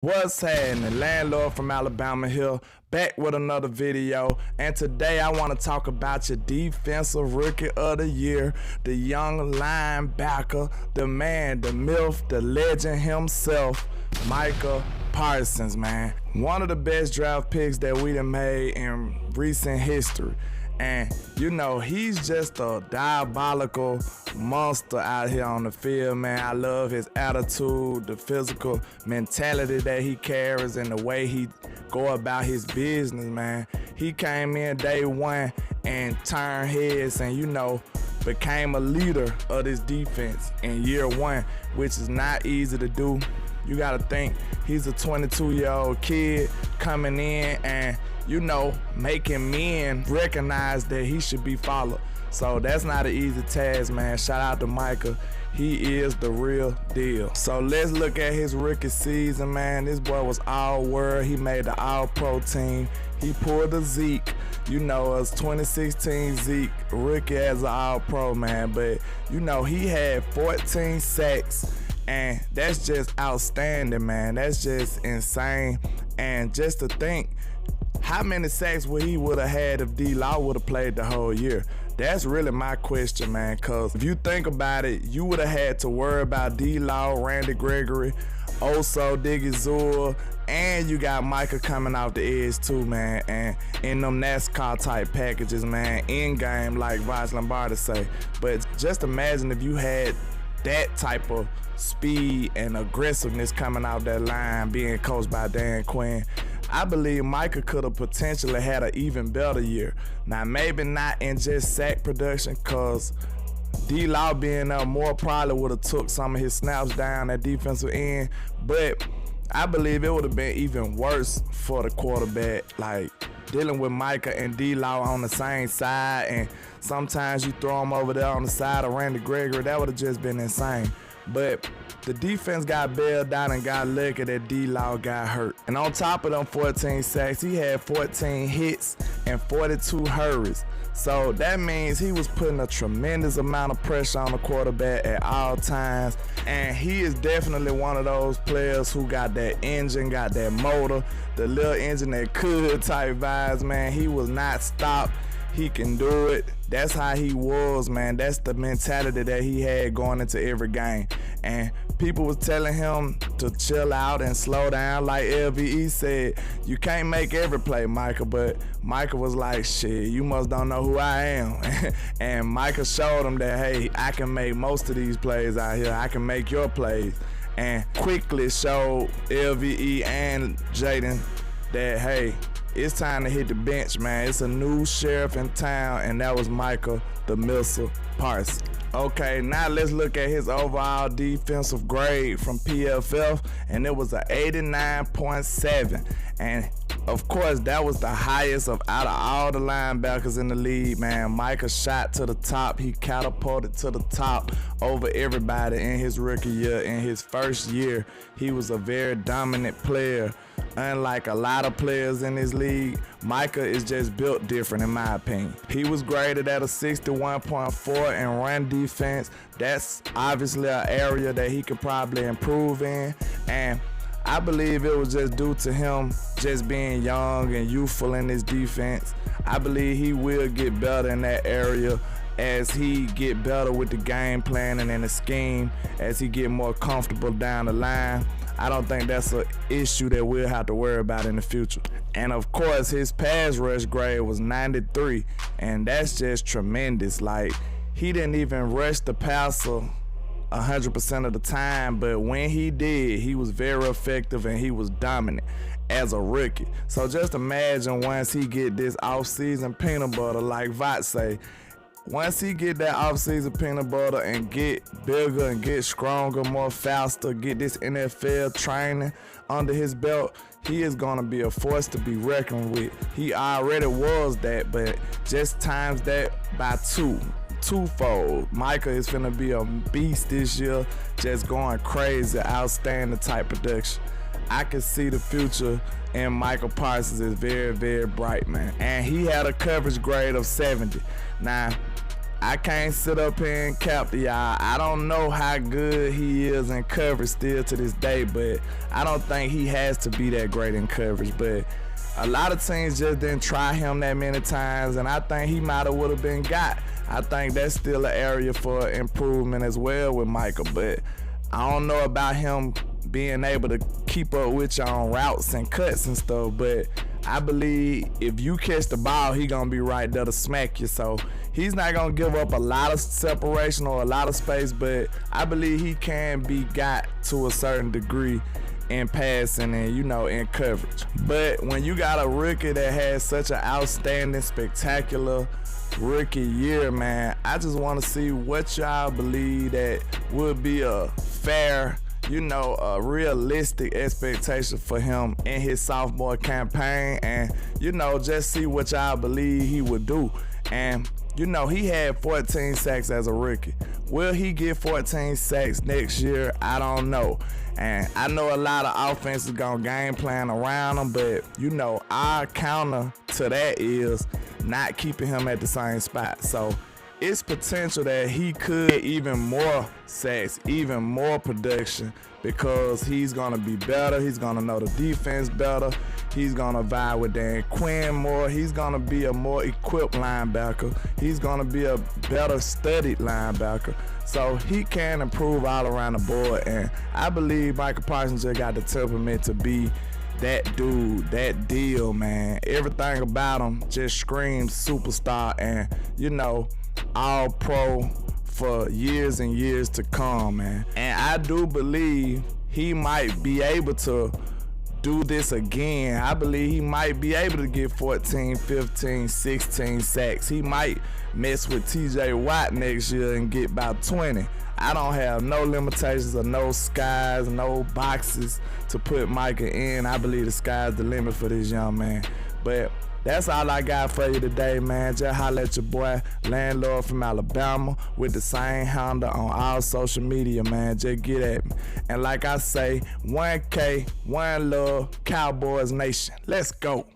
What's happening? Landlord from Alabama here, back with another video. And today I want to talk about your defensive rookie of the year, the young linebacker, the man, the myth, the legend himself, Micah Parsons, man. One of the best draft picks that we done made in recent history. And you know, he's just a diabolical monster out here on the field, man. I love his attitude, the physical mentality that he carries, and the way he go about his business, man. He came in day one and turned heads and, you know, became a leader of this defense in year one, which is not easy to do. You gotta think, he's a 22-year-old kid coming in and, you know, making men recognize that he should be followed. So that's not an easy task, man. Shout out to Micah. He is the real deal. So let's look at his rookie season, man. This boy was all world. He made the all-pro team. He pulled the Zeke. You know, us 2016 Zeke, rookie as an all-pro, man. But, you know, he had 14 sacks. And that's just outstanding, man. That's just insane. And just to think, how many sacks would he have had if D-Law would have played the whole year? That's really my question, man, because if you think about it, you would have had to worry about D-Law, Randy Gregory, Oso, Diggy, and you got Micah coming off the edge too, man, and in them NASCAR type packages, man, in game, like Vaj Lombardi say. But just imagine if you had that type of speed and aggressiveness coming out that line, being coached by Dan Quinn. I believe Micah could have potentially had an even better year. Now, maybe not in just sack production, because D-Law being there more probably would have took some of his snaps down at defensive end, but I believe it would have been even worse for the quarterback, like dealing with Micah and D-Law on the same side, and sometimes you throw him over there on the side of Randy Gregory. That would have just been insane. But the defense got bailed out and got lucky that D-Law got hurt. And on top of them 14 sacks, he had 14 hits and 42 hurries. So that means he was putting a tremendous amount of pressure on the quarterback at all times. And he is definitely one of those players who got that engine, got that motor, the little engine that could type vibes, man. He was not stopped. He can do it. That's how he was, man. That's the mentality that he had going into every game. And people was telling him to chill out and slow down. Like LVE said, you can't make every play, Micah. But Micah was like, shit, you must don't know who I am. And Micah showed him that, hey, I can make most of these plays out here. I can make your plays. And quickly showed LVE and Jaden that, hey, it's time to hit the bench, man. It's a new sheriff in town, and that was Micah the Missile Parsons. Okay, now let's look at his overall defensive grade from PFF, and it was an 89.7. And of course, that was the highest out of all the linebackers in the league, man. Micah shot to the top. He catapulted to the top over everybody in his rookie year. In his first year, he was a very dominant player. Unlike a lot of players in this league, Micah is just built different, in my opinion. He was graded at a 61.4 in run defense. That's obviously an area that he could probably improve in. And I believe it was just due to him just being young and youthful in his defense. I believe he will get better in that area as he get better with the game planning and the scheme, as he get more comfortable down the line. I don't think that's an issue that we'll have to worry about in the future. And of course, his pass rush grade was 93, and that's just tremendous. Like, he didn't even rush the passer 100% of the time, but when he did, he was very effective and he was dominant as a rookie. So just imagine once he get this off-season peanut butter, like Vot say, once he get that off-season peanut butter and get bigger and get stronger, more faster, get this NFL training under his belt, he is going to be a force to be reckoned with. He already was that, but just times that by twofold. Micah is finna be a beast this year, just going crazy, outstanding type production. I can see the future in Micah Parsons is very, very bright, man. And he had a coverage grade of 70. Now, I can't sit up here and cap to y'all. I don't know how good he is in coverage still to this day, but I don't think he has to be that great in coverage. But a lot of teams just didn't try him that many times, and I think he might have would have been got. I think that's still an area for improvement as well with Michael, but I don't know about him being able to keep up with you on routes and cuts and stuff, but I believe if you catch the ball, he gonna be right there to smack you. So he's not gonna give up a lot of separation or a lot of space, but I believe he can be got to a certain degree in passing and, you know, in coverage. But when you got a rookie that has such an outstanding, spectacular rookie year, man, I just want to see what y'all believe that would be a fair, you know, a realistic expectation for him in his sophomore campaign, and, you know, just see what y'all believe he would do. And, you know, he had 14 sacks as a rookie. Will he get 14 sacks next year? I don't know. And I know a lot of offenses gonna game plan around him, but, you know, our counter to that is not keeping him at the same spot. So it's potential that he could get even more sacks, even more production, because he's gonna be better. He's gonna know the defense better. He's gonna vibe with Dan Quinn more. He's gonna be a more equipped linebacker. He's gonna be a better studied linebacker. So he can improve all around the board, and I believe Micah Parsons just got the temperament to be that dude, that deal, man. Everything about him just screams superstar and, you know, all pro for years and years to come, man. And I do believe he might be able to do this again. I believe he might be able to get 14, 15, 16 sacks. He might mess with TJ Watt next year and get about 20. I don't have no limitations or no skies, no boxes to put Micah in. I believe the sky's the limit for this young man. But that's all I got for you today, man. Just holla at your boy, Landlord from Alabama, with the same handle on all social media, man. Just get at me. And like I say, 1K, one love, Cowboys Nation. Let's go.